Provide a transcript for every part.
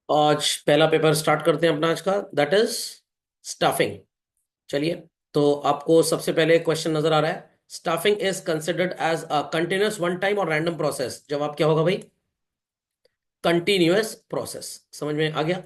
आज पहला paper start करते हैं अपना आज का, दैट इज स्टाफिंग। चलिए, तो आपको सबसे पहले क्वेश्चन नजर आ रहा है, staffing is considered as a continuous one time or random process. जवाब क्या होगा भाई? Continuous process. समझ में आ गया?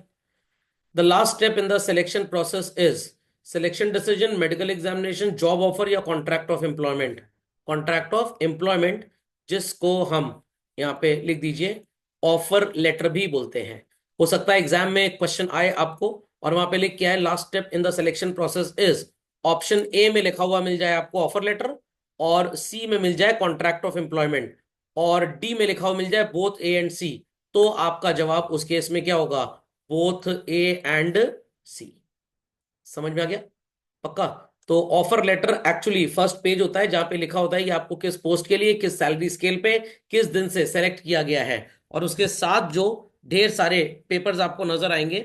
The last step in the selection process is selection decision, medical examination, job offer या contract of employment. Contract of employment, जिसको हम यहाँ पे लिख दीजिए ऑफर लेटर भी बोलते हैं। हो सकता है एग्जाम में क्वेश्चन आए आपको और वहां पे लिख के आए last step in the selection process is, option A में लिखा हुआ मिल जाए आपको ऑफर लेटर, और सी में मिल जाए कॉन्ट्रैक्ट ऑफ एम्प्लॉयमेंट, और डी में लिखा हुआ मिल जाए बोथ ए एंड सी। तो आपका जवाब उस केस में क्या होगा? Both A and C. समझ में आ गया? पक्का? तो offer letter actually first page होता है जहां पे लिखा होता है कि आपको किस पोस्ट के लिए, किस सैलरी स्केल पे, किस दिन से सेलेक्ट किया गया है। और उसके साथ जो ढेर सारे पेपर्स आपको नजर आएंगे,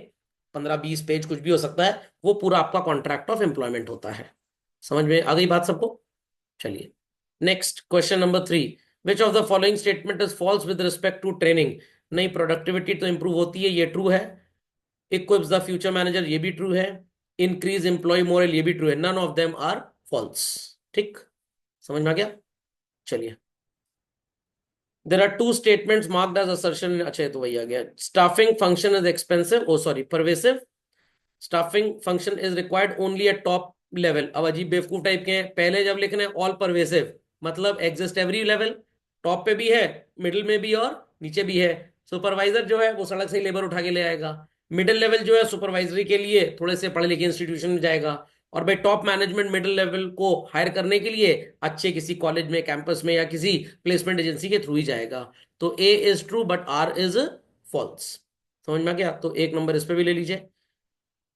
15-20 पेज कुछ भी हो सकता है, वो पूरा आपका कॉन्ट्रैक्ट ऑफ एम्प्लॉयमेंट होता है। समझ में आ गई बात सबको? चलिए, next question number 3। Which of the following statement is false with respect to training? नहीं, प्रोडक्टिविटी तो इंप्रूव होती है, ये ट्रू है। इक्विप्स द फ्यूचर मैनेजर, ये भी ट्रू है। इंक्रीज एम्प्लॉय मोरल, ये भी ट्रू है। None of them are false. ठीक, समझ में आ गया? चलिए, there are two statements marked as assertion. अच्छा, ये तो वही आ गया। Staffing function is expensive, oh sorry, pervasive. Staffing function is required only at top level. अब अजीब बेवकूफ टाइप के हैं, पहले जब लिखना है ऑल परवेसिव, मतलब एग्जिस्ट एवरी लेवल, टॉप पे भी है, मिडिल में भी और नीचे भी है। सुपरवाइजर जो है वो सड़क से ही लेबर उठा के ले आएगा। मिडिल लेवल जो है सुपरवाइजरी के लिए थोड़े से पढ़े लिखे इंस्टीट्यूशन में जाएगा। और भाई टॉप मैनेजमेंट मिडिल लेवल को हायर करने के लिए अच्छे किसी कॉलेज में, कैंपस में, या किसी प्लेसमेंट एजेंसी के थ्रू ही जाएगा। तो A is true but R is false. समझ में आ गया? तो एक नंबर इस पे भी ले लीजिए।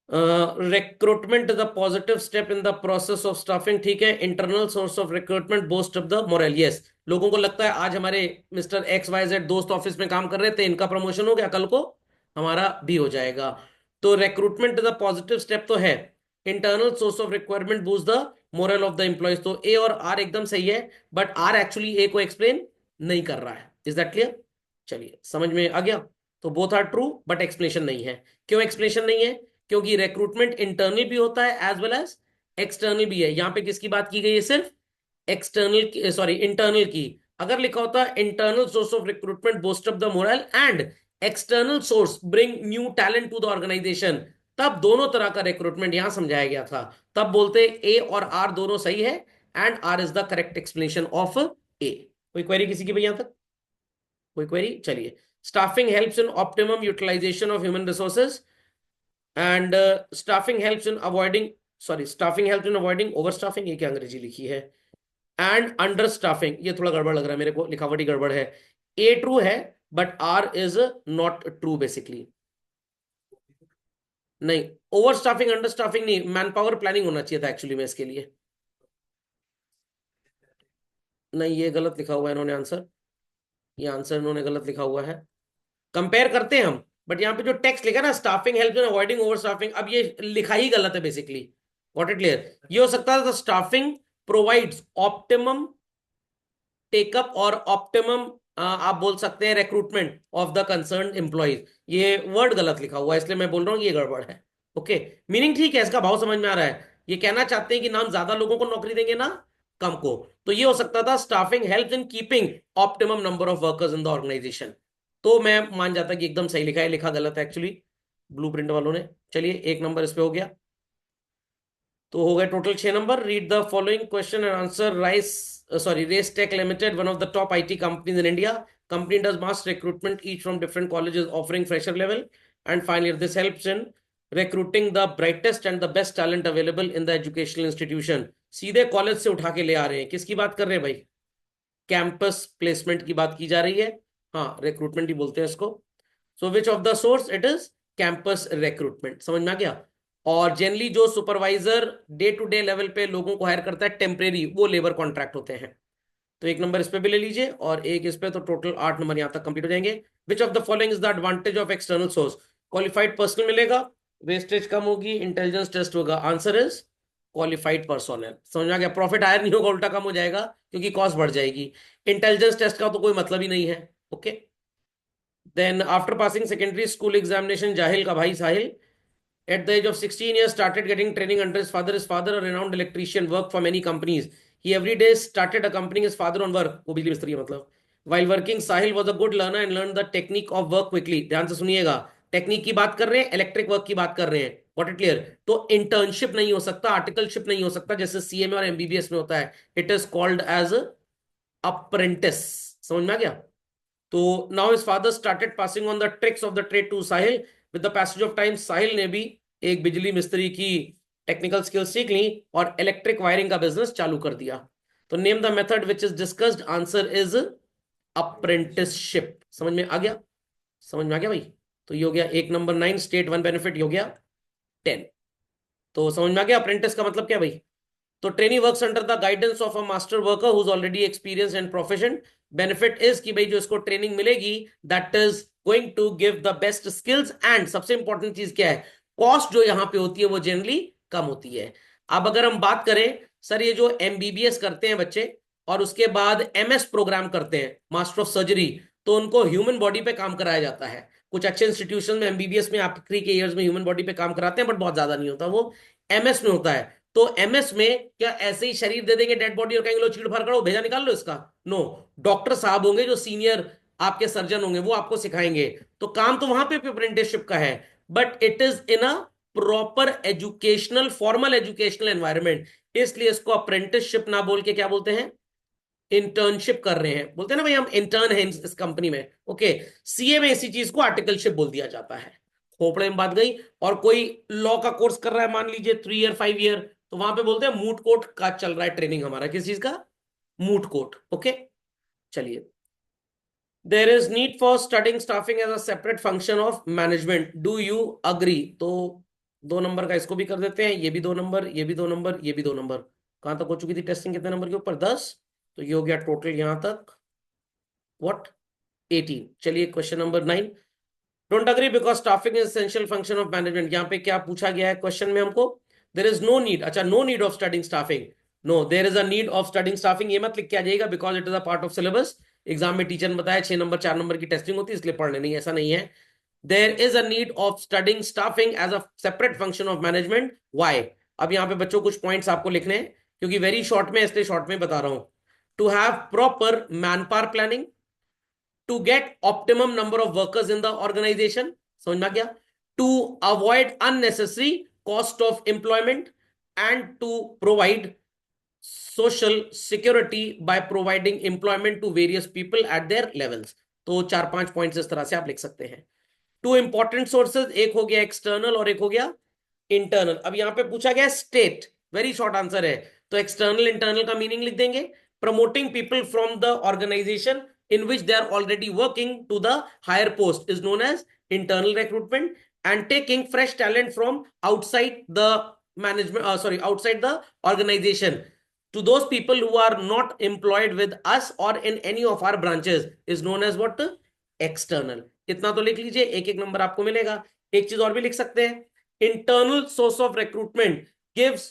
Recruitment the positive step in the process of staffing. ठीक है, internal source of recruitment boost up the moral. Yes, लोगों को लगता है आज हमारे मिस्टर एक्स वाई जेड दोस्त ऑफिस में काम कर रहे थे, इनका प्रमोशन हो गया, कल को हमारा भी हो जाएगा। तो रिक्रूटमेंट द पॉजिटिव स्टेप तो है। Internal source of requirement boost the moral of the employees. तो ए और आर एकदम सही है, बट आर एक्चुअली ए को एक्सप्लेन नहीं कर रहा है। Is that clear? चलिए, समझ में आ गया? तो both are true but explanation नहीं है। क्यों एक्सप्लेनेशन नहीं है? क्योंकि रिक्रूटमेंट इंटरनल भी होता है एज वेल एज एक्सटर्नल भी है। यहां पे किसकी बात की गई है? सिर्फ एक्सटर्नल, सॉरी, इंटरनल की। अगर लिखा होता internal source of recruitment boost up the morale and external source bring new talent to the organisation, तब दोनों तरह का रिक्रूटमेंट यहां समझाया गया था। तब बोलते ए और आर दोनों सही है, and R is the correct explanation of A. कोई क्वेरी किसी की भाई यहां तक? कोई क्वेरी? चलिए, staffing helps in optimum utilisation of human resources and staffing helps in avoiding, sorry, staffing helps in avoiding over staffing, ये क्या अंग्रेजी लिखी है, एंड अंडर स्टाफिंग। ये थोड़ा गड़बड़ लग रहा है मेरे को, लिखावटी गड़बड़ है। ए ट्रू है but R is not true basically. नहीं, ओवर स्टाफिंग अंडर स्टाफिंग नहीं, मैन पावर प्लानिंग होना चाहिए था एक्चुअली में इसके लिए। नहीं, ये गलत लिखा हुआ है इन्होंने आंसर, ये आंसर इन्होंने गलत लिखा हुआ है। कंपेयर करते हैं हम, बट यहाँ पे जो टेक्स्ट लिखा है ना, स्टाफिंग हेल्प इन अवॉइडिंग ओवर स्टाफिंग, अब ये लिखा ही गलत है बेसिकली। Got it clear? ये हो सकता है स्टाफिंग प्रोवाइड्स ऑप्टिमम टेकअप और ऑप्टिमम, आप बोल सकते हैं recruitment of the concern employees. ये वर्ड गलत लिखा हुआ है इसलिए मैं बोल रहा हूँ ये गड़बड़ है। ओके, मीनिंग ठीक है, इसका भाव समझ में आ रहा है। ये कहना चाहते हैं कि नाम ज्यादा लोगों को नौकरी देंगे ना कम को। तो ये हो सकता था staffing help in keeping optimum number of workers in the organisation. तो मैं मान जाता कि एकदम सही लिखा है, लिखा गलत है एक्चुअली ब्लूप्रिंट वालों ने। चलिए, एक नंबर इस पे हो गया। तो हो गए total 6 number. Read the following question and answer. Rice, sorry, Race Tech Limited, one of the top IT companies in India. Company does mass recruitment each from different colleges offering fresher level. And finally, this helps in recruiting the brightest and the best talent available in the educational institution. सीधे college से उठा के ले आ रहे हैं। किसकी बात कर रहे हैं भाई? कैंपस प्लेसमेंट की बात की जा रही है। हाँ, रिक्रूटमेंट ही बोलते हैं इसको। So which of the source? It is campus recruitment. समझ में आ गया? और जनरली जो supervisor day to day level पे लोगों को हायर करता है टेम्परेरी, वो लेबर कॉन्ट्रैक्ट होते हैं। तो एक नंबर इस पे भी ले लीजिए और एक इस पे, तो टोटल 8 नंबर यहां तक कंप्लीट हो जाएंगे। विच of the following is the advantage of external source? Qualified person मिलेगा, वेस्टेज कम होगी, इंटेलिजेंस टेस्ट होगा। Answer is qualified personnel. समझ में आ गया? प्रॉफिट हायर नहीं होगा, उल्टा कम हो जाएगा क्योंकि कॉस्ट बढ़ जाएगी। इंटेलिजेंस टेस्ट का तो कोई मतलब ही नहीं है। Okay, Then after passing secondary school examination, Jahil का भाई साहिल at the age of 16 years started getting training under his father. His father, a renowned electrician, worked for many companies. He every day started accompanying his father on work. वो बिजली मिस्त्री है मतलब. While working, Sahil was a good learner and learned the technique of work quickly. ध्यान से सुनिएगा. Technique की बात कर रहे हैं, इलेक्ट्रिक वर्क की बात कर रहे हैं. What it clear? तो इंटर्नशिप नहीं हो सकता, आर्टिकलशिप नहीं हो सकता जैसे सीएमए और एमबीबीएस में होता है. It is called as apprentice. समझ में आ गया? तो now his father started passing on the tricks of the trade to Sahil. With the passage of time Sahil ने भी एक बिजली मिस्त्री की टेक्निकल स्किल्स सीख ली और इलेक्ट्रिक वायरिंग का बिजनेस चालू कर दिया. तो name the method which is discussed. Answer is apprenticeship. समझ में आ गया? समझ में आ गया भाई? तो ये हो गया एक नंबर 9. स्टेट 1 बेनिफिट हो गया 10. तो समझ में आ गया अप्रेंटिस का मतलब क्या भाई? तो trainee works under the guidance of a master worker who is already experience and profession. Benefit is कि भाई जो इसको ट्रेनिंग मिलेगी that is going to give the best skills. And सबसे इंपॉर्टेंट चीज क्या है? कॉस्ट जो यहां पे होती है वो जनरली कम होती है. अब अगर हम बात करें सर ये जो एमबीबीएस करते हैं बच्चे और उसके बाद एमएस प्रोग्राम करते हैं मास्टर ऑफ सर्जरी, तो उनको ह्यूमन बॉडी पे काम कराया जाता है. कुछ अच्छे इंस्टीट्यूशन में एमबीबीएस में आखिरी के ईयर्स में ह्यूमन बॉडी पे काम कराते हैं बट बहुत ज्यादा नहीं होता, वो एमएस में होता है. तो एमएस में क्या ऐसे ही शरीर दे देंगे डेड बॉडी और कहेंगे लो चीड़ फाड़ करो भेजा निकाल लो इसका? नो. डॉक्टर साहब होंगे जो सीनियर आपके सर्जन होंगे वो आपको सिखाएंगे. तो काम तो वहां पे अप्रेंटिसशिप का है but it is in a proper educational formal educational environment. इसलिए इसको अप्रेंटिसशिप ना बोल के क्या बोलते हैं? इंटर्नशिप कर रहे हैं. बोलते हैं ना भाई हम इंटर्न हैं इस कंपनी में. ओके. सीए में इसी चीज को आर्टिकलशिप बोल दिया जाता है. खोपड़े में बात गई. और कोई लॉ का कोर्स कर रहा है मान लीजिए 3 ईयर 5 ईयर, तो वहां पे बोलते हैं मूट कोर्ट का चल रहा है ट्रेनिंग हमारा. किस चीज का? Moot court. ओके. चलिए. There is need for studying staffing as a separate function of management. Do you agree? तो 2 नंबर का इसको भी कर देते हैं. ये भी 2 नंबर, ये भी 2 नंबर, ये भी 2 नंबर. कहां तक हो चुकी थी टेस्टिंग? कितने नंबर के ऊपर? 10. तो ये हो गया टोटल यहां तक व्हाट 18. चलिए question number 9. Don't agree because staffing is essential function of management. यहाँ पे क्या पूछा गया है क्वेश्चन में हमको? There is no need. अच्छा, no need of studying staffing. No, there is a need of studying staffing. ये मत लिख के आ जाएगा because it is a part of syllabus. Exam में टीचर ने बताया 6 नंबर 4 नंबर की टेस्टिंग होती है इसलिए पढ़ने नहीं, ऐसा नहीं है. There is a need of studying staffing as a separate function of management. Why? अब यहाँ पे बच्चों कुछ पॉइंट्स आपको लिखने हैं क्योंकि वेरी शॉर्ट में, इसलिए शॉर्ट में बता रहा हूं. To have proper man power planning, to get optimum number of workers in the organization. समझ में आ गया? To avoid unnecessary cost of employment and to provide social security by providing employment to various people at their levels. तो 4-5 points इस तरह से आप लिख सकते हैं. 2 इंपॉर्टेंट सोर्सेज, एक हो गया एक्सटर्नल और एक हो गया इंटरनल. अब यहां पे पूछा गया स्टेट. वेरी शॉर्ट आंसर है. तो एक्सटर्नल इंटरनल का मीनिंग लिख देंगे. Promoting people from the organisation in which they are already working to the higher post is known as internal recruitment. And taking fresh talent from outside the management, outside the organization to those people who are not employed with us or in any of our branches is known as what? External. इतना तो लिख लीजिए, एक एक number आपको मिलेगा. एक चीज और भी लिख सकते हैं. internal source of recruitment gives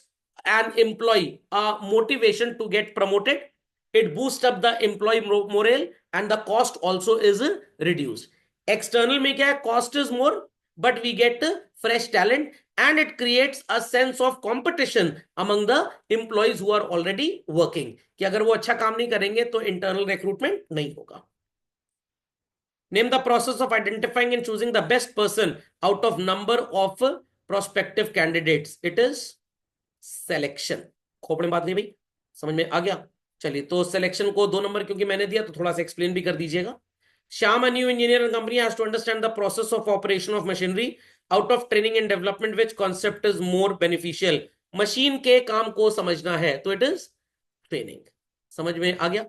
an employee a motivation to get promoted. It boosts up the employee morale and the cost also is reduced. External में क्या है? Cost is more but we get fresh talent and it creates a sense of competition among the employees who are already working. कि अगर वो अच्छा काम नहीं करेंगे तो internal recruitment नहीं होगा. Name the process of identifying and choosing the best person out of number of prospective candidates. It is selection. Khopde में बात नहीं भाई? समझ में आ गया? चलिए, तो सिलेक्शन को 2 नंबर क्योंकि मैंने दिया तो थोड़ा सा एक्सप्लेन भी कर दीजिएगा. Shyam, a new engineer and company has to understand the process of operation of machinery out of training and development. Which concept is more beneficial? Machine के काम को समझना है तो इट इज ट्रेनिंग. समझ में आ गया?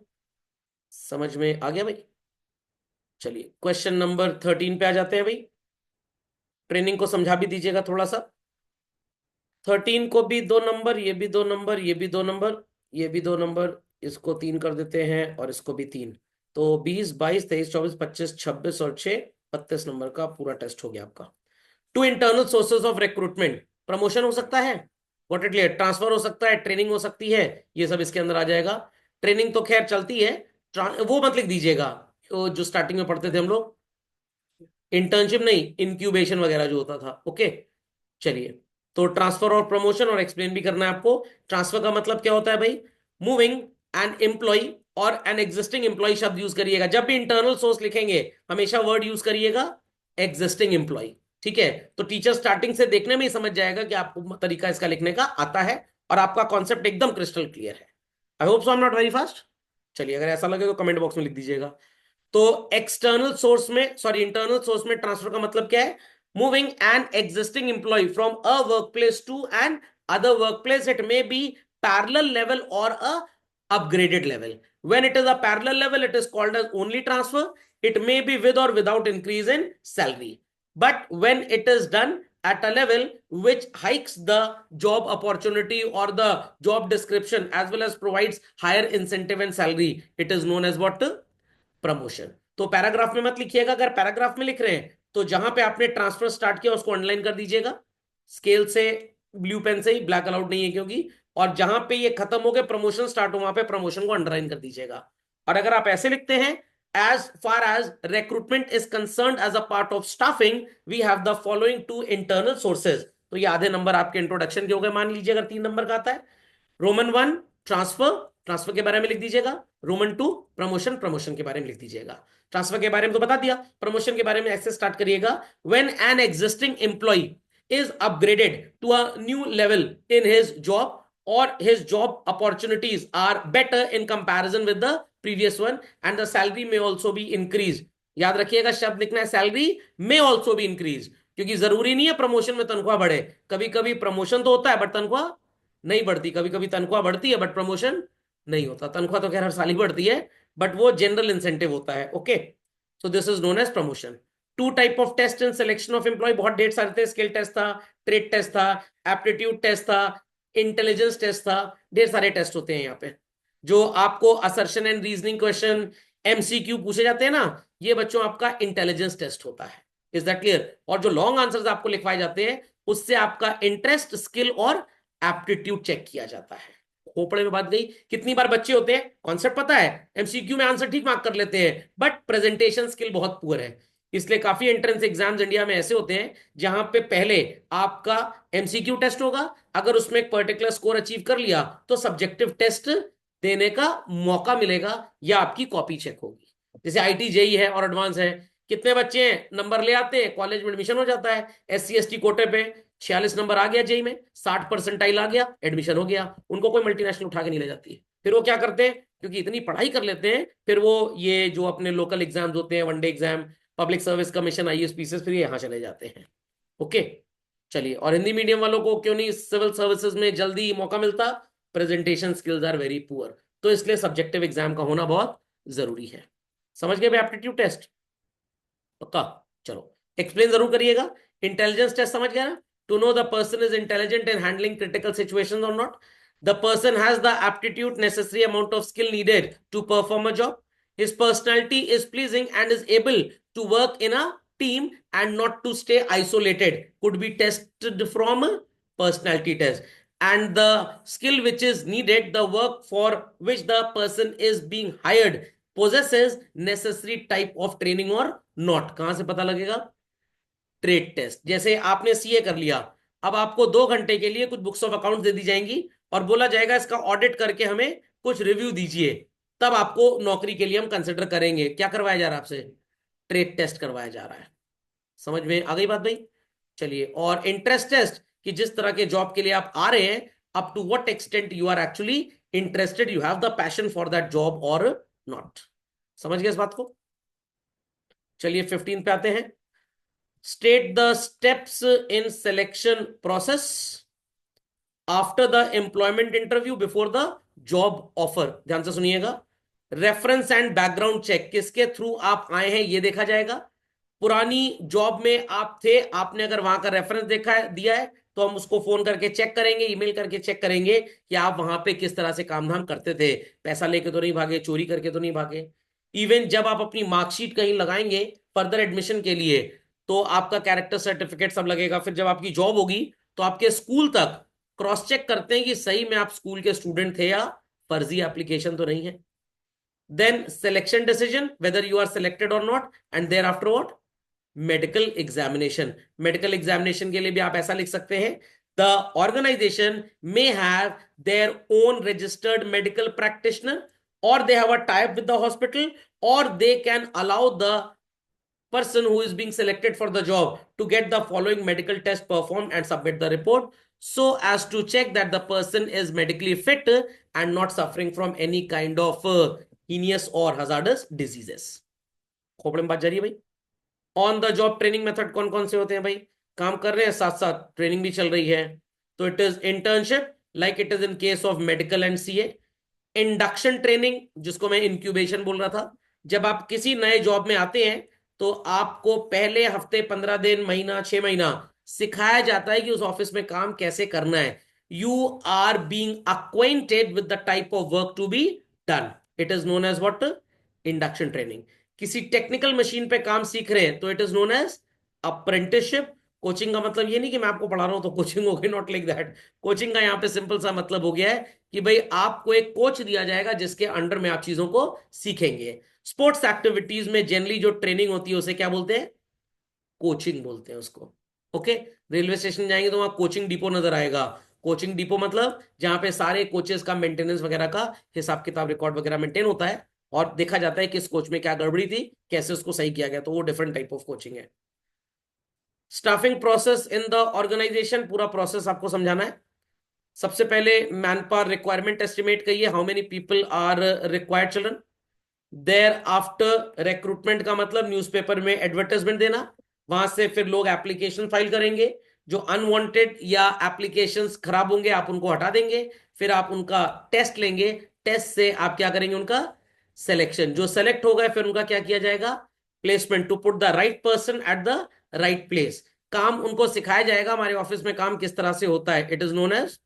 समझ में आ गया भाई? चलिए क्वेश्चन नंबर 13 पे आ जाते हैं भाई. ट्रेनिंग को समझा भी दीजिएगा थोड़ा सा. 13 को भी 2 नंबर, ये भी 2 नंबर, ये भी 2 नंबर, ये भी 2 नंबर. इसको 3 कर देते हैं और इसको भी 3. तो 20 22 23 24 25 26 और 6 32 नंबर का पूरा टेस्ट हो गया आपका. 2 internal sources of recruitment. Promotion हो सकता है, व्हाट इट क्लियर, ट्रांसफर हो सकता है, ट्रेनिंग हो सकती है, ये सब इसके अंदर आ जाएगा. ट्रेनिंग तो खैर चलती है, वो मत लिख दीजिएगा जो स्टार्टिंग में पढ़ते थे हम लोग. इंटर्नशिप नहीं, इंक्यूबेशन वगैरह जो होता था। ओके, चलिए। तो ट्रांसफर और प्रमोशन और एक्सप्लेन भी करना है आपको। ट्रांसफर का मतलब क्या होता है भाई? मूविंग एन एम्प्लॉय और एन एग्जिस्टिंग एम्प्लॉय शब्द यूज करिएगा। जब भी इंटरनल सोर्स लिखेंगे हमेशा वर्ड यूज करिएगा एग्जिस्टिंग एम्प्लॉय। ठीक है, तो टीचर स्टार्टिंग से देखने में ही समझ जाएगा कि आपको तरीका इसका लिखने का आता है और आपका कॉन्सेप्ट एकदम क्रिस्टल क्लियर है। I hope so I am not very fast. चलिए, अगर ऐसा लगे तो कमेंट बॉक्स में लिख दीजिएगा। तो एक्सटर्नल सोर्स में, सॉरी, इंटरनल सोर्स में ट्रांसफर का मतलब क्या है? Moving an existing employee from a work place to another work place. It may be parallel level और a upgraded level. When it is a parallel level, it is called as only transfer. It may be with or without increase in salary. But when it is done at a level which hikes the job opportunity or the job description as well as provides higher incentive and salary, it is known as what? Promotion. तो paragraph में मत लिखिएगा। अगर paragraph में लिख रहे हैं तो जहां पे आपने ट्रांसफर स्टार्ट किया उसको अंडरलाइन कर दीजिएगा स्केल से, ब्लू पेन से ही, ब्लैक अलाउड नहीं है क्योंकि। और जहां पे ये खत्म हो गए, प्रमोशन स्टार्ट हो, वहां पे प्रमोशन को अंडरलाइन कर दीजिएगा। और अगर आप ऐसे लिखते हैं, as far as recruitment is concern as a part of staffing we have the following two internal sources, तो ये आधे नंबर आपके इंट्रोडक्शन के हो गए। मान लीजिए अगर 3 नंबर का आता है, रोमन 1 ट्रांसफर, ट्रांसफर के बारे में लिख दीजिएगा। रोमन 2 प्रमोशन, प्रमोशन के बारे में लिख दीजिएगा। ट्रांसफर के बारे में तो बता दिया, प्रमोशन के बारे में ऐसे स्टार्ट करिएगा। When an existing employee is upgraded to a new level in his job or his job opportunities are better in comparison with the previous one and the salary में ऑल्सो भी increase. याद रखिएगा शब्द लिखना है salary में also भी increase, क्योंकि जरूरी नहीं है प्रमोशन में तनख्वाह बढ़े। कभी कभी प्रमोशन तो होता है बट तनख्वाह नहीं बढ़ती, कभी कभी तनख्वाह बढ़ती है बट प्रमोशन नहीं होता। तनख्वाह तो खैर हर साल ही बढ़ती है बट वो जनरल इंसेंटिव होता है। Okay, so this is known as promotion. Two type of test in selection of employee, बहुत ढेर सारे थे। स्किल टेस्ट था, ट्रेड टेस्ट था, एप्टीट्यूड टेस्ट था, इंटेलिजेंस टेस्ट था। ढेर सारे टेस्ट होते हैं यहाँ पे जो आपको assertion and reasoning question, MCQ पूछे जाते हैं ना, ये बच्चों आपका इंटेलिजेंस टेस्ट होता है। Is that clear? और जो लॉन्ग आंसर्स आपको लिखवाए जाते हैं उससे आपका इंटरेस्ट, स्किल और एप्टीट्यूड चेक किया जाता है। खोपड़े में बात गई। कितनी बार बच्चे होते हैं, कॉन्सेप्ट पता है, एमसीक्यू में आंसर ठीक मार्क कर लेते हैं बट प्रेजेंटेशन स्किल बहुत पुअर है। इसलिए काफी एंट्रेंस एग्जाम्स इंडिया में ऐसे होते हैं जहां पे पहले आपका एमसीक्यू टेस्ट होगा, अगर उसमें एक पर्टिकुलर स्कोर अचीव कर लिया तो सब्जेक्टिव टेस्ट देने का मौका मिलेगा या आपकी कॉपी चेक होगी। जैसे आईटी जेई है और एडवांस है, कितने बच्चे हैं नंबर ले आते हैं, कॉलेज में एडमिशन हो जाता है। एससी एसटी कोटे पे 46 नंबर आ गया जेई में, 60% आ गया, एडमिशन हो गया, उनको कोई मल्टीनेशनल उठा के नहीं ले जाती है। फिर वो क्या करते हैं, क्योंकि इतनी पढ़ाई कर लेते हैं, फिर वो ये जो अपने लोकल एग्जाम्स होते हैं, one day exam, public service commission, IAS PCS, फिर यहाँ चले जाते हैं। ओके, चलिए। और हिंदी मीडियम वालों को क्यों नहीं सिविल सर्विसेज में जल्दी मौका मिलता? Presentation skills are very poor, तो इसलिए सब्जेक्टिव एग्जाम का होना बहुत जरूरी है। समझ गए एप्टीट्यूड टेस्ट? पक्का? चलो, एक्सप्लेन जरूर करिएगा। इंटेलिजेंस टेस्ट समझ गया ना? To know the person is intelligent in handling critical situations or not. The person has the aptitude necessary amount of skill needed to perform a job. His personality is pleasing and is able to work in a team and not to stay isolated could be tested from a personality test. And the skill which is needed, the work for which the person is being hired possesses necessary type of training or not. कहां से पता लगेगा? Trade test. जैसे आपने CA कर लिया, अब आपको 2 घंटे के लिए कुछ बुक्स ऑफ अकाउंट दे दी जाएंगी और बोला जाएगा इसका ऑडिट करके हमें कुछ रिव्यू दीजिए, तब आपको नौकरी के लिए हम कंसिडर करेंगे। क्या करवाया जा रहा है आपसे? ट्रेड टेस्ट करवाया जा रहा है। समझ में आ गई बात भाई? चलिए। और इंटरेस्ट टेस्ट, कि जिस तरह के जॉब के लिए आप आ रहे हैं, up to what extent you are actually interested, you have the passion for that job और नॉट। समझ गए इस बात को? चलिए 15 पे आते हैं। State the steps in selection process after the employment interview before the job offer. ध्यान से सुनिएगा। रेफरेंस एंड बैकग्राउंड चेक, किसके थ्रू आप आए हैं ये देखा जाएगा। पुरानी जॉब में आप थे, आपने अगर वहां का रेफरेंस देखा है, दिया है, तो हम उसको फोन करके चेक करेंगे, ईमेल करके चेक करेंगे कि आप वहां पे किस तरह से काम धाम करते थे, पैसा लेके तो नहीं भागे, चोरी करके तो नहीं भागे। इवन जब आप अपनी मार्कशीट कहीं लगाएंगे फर्दर एडमिशन के लिए, तो आपका कैरेक्टर सर्टिफिकेट सब लगेगा। फिर जब आपकी जॉब होगी तो आपके स्कूल तक क्रॉस चेक करते हैं कि सही में आप स्कूल के स्टूडेंट थे या फर्जी एप्लीकेशन तो नहीं है। Then selection decision, whether you are selected और not, and there after what? Medical examination. Medical examination के लिए भी आप ऐसा लिख सकते हैं, the organization may have their own registered medical practitioner और they have a type with the hospital और they can allow the person who is being selected for the job to get the following medical test performed and submit the report so as to check that the person is medically fit and not suffering from any kind of heinous or hazardous diseases। खोपड़े में बात जा रही है भाई। On the job training method कौन कौन से होते हैं भाई? काम कर रहे हैं साथ साथ ट्रेनिंग भी चल रही है, तो it is internship like it is in case of medical and CA. Induction training जिसको मैं इंक्यूबेशन बोल रहा था, जब आप किसी नए जॉब में आते हैं तो आपको पहले हफ्ते 15 दिन महीना 6 महीना सिखाया जाता है कि उस ऑफिस में काम कैसे करना है। You are being acquainted with the type of work to be done, it is known as what? Induction training. किसी टेक्निकल मशीन पे काम सीख रहे हैं तो it is known as apprenticeship. Coaching का मतलब ये नहीं कि मैं आपको पढ़ा रहा हूं तो कोचिंग हो गई, नॉट लाइक दैट। कोचिंग का यहां पे सिंपल सा मतलब हो गया है कि भाई आपको एक कोच दिया जाएगा जिसके अंडर में आप चीजों को सीखेंगे। स्पोर्ट्स एक्टिविटीज में जनरली जो ट्रेनिंग होती है उसे क्या बोलते हैं? कोचिंग बोलते हैं उसको। ओके, रेलवे स्टेशन जाएंगे तो वहां कोचिंग डिपो नजर आएगा। कोचिंग डिपो मतलब जहां पे सारे कोचेस का मेंटेनेंस वगैरह का हिसाब किताब रिकॉर्ड वगैरह मेंटेन होता है और देखा जाता है कि इस कोच में क्या गड़बड़ी थी, कैसे उसको सही किया गया, तो वो डिफरेंट टाइप ऑफ कोचिंग है। Staffing process in the organisation, पूरा प्रोसेस आपको समझाना है। सबसे पहले मैन पावर रिक्वायरमेंट एस्टिमेट करिए, how many people are required children. Thereafter recruitment का मतलब न्यूज़पेपर में एडवर्टाइजमेंट देना, वहां से फिर लोग एप्लीकेशन फाइल करेंगे, जो अनवांटेड या एप्लीकेशंस खराब होंगे आप उनको हटा देंगे, फिर आप उनका टेस्ट लेंगे, टेस्ट से आप क्या करेंगे? उनका सिलेक्शन। जो सेलेक्ट हो गए फिर उनका क्या किया जाएगा? Placement, to put the right person at the right place. काम उनको सिखाया जाएगा हमारे ऑफिस में काम किस तरह से होता है, it is known as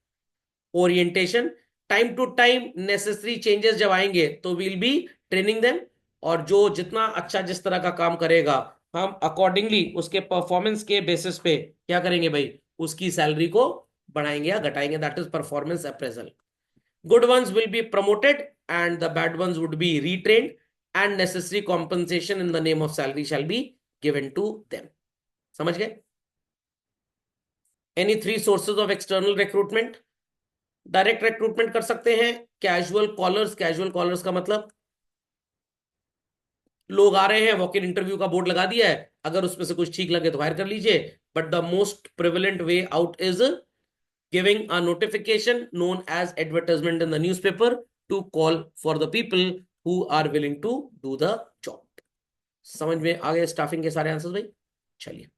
orientation. Time to time necessary changes जब आएंगे तो वील बी ट्रेनिंग देम, और जो जितना अच्छा जिस तरह का काम करेगा हम अकॉर्डिंगली उसके परफॉर्मेंस के बेसिस पे क्या करेंगे भाई? उसकी सैलरी को बढ़ाएंगे या घटाएंगे, that is performance appraisal. Good ones will be promoted and the bad ones would be retrained and necessary compensation in the name of salary shall be given to them। समझ गए? Any three sources of external recruitment? Direct recruitment कर सकते हैं, casual callers. Casual callers का मतलब लोग आ रहे हैं, वॉक इन इंटरव्यू का बोर्ड लगा दिया है, अगर उसमें से कुछ ठीक लगे तो हायर कर लीजिए, but the most prevalent way out is giving a notification known as advertisement in the newspaper to call for the people who are willing to do the job। समझ में आ गए स्टाफिंग के सारे आंसर्स भाई? चलिए।